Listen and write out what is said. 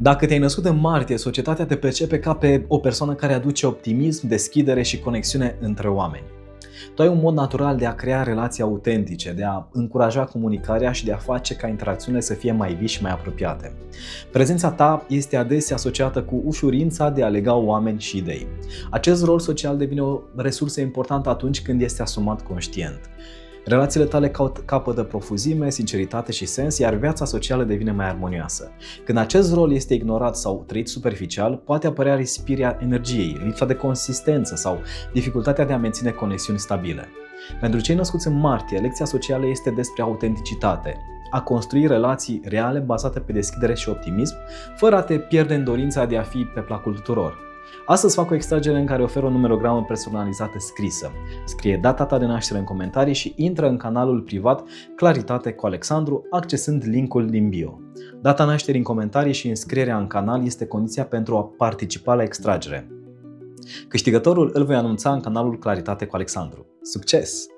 Dacă te-ai născut în martie, societatea te percepe ca pe o persoană care aduce optimism, deschidere și conexiune între oameni. Tu ai un mod natural de a crea relații autentice, de a încuraja comunicarea și de a face ca interacțiunile să fie mai vii și mai apropiate. Prezența ta este adesea asociată cu ușurința de a lega oameni și idei. Acest rol social devine o resursă importantă atunci când este asumat conștient. Relațiile tale capătă profuzime, sinceritate și sens, iar viața socială devine mai armonioasă. Când acest rol este ignorat sau trăit superficial, poate apărea risipirea energiei, lipsa de consistență sau dificultatea de a menține conexiuni stabile. Pentru cei născuți în martie, lecția socială este despre autenticitate, a construi relații reale bazate pe deschidere și optimism, fără a te pierde în dorința de a fi pe placul tuturor. Astăzi fac o extragere în care ofer o numerogramă personalizată scrisă. Scrie data ta de naștere în comentarii și intră în canalul privat Claritate cu Alexandru accesând linkul din bio. Data nașterii în comentarii și înscrierea în canal este condiția pentru a participa la extragere. Câștigătorul îl voi anunța în canalul Claritate cu Alexandru. Succes!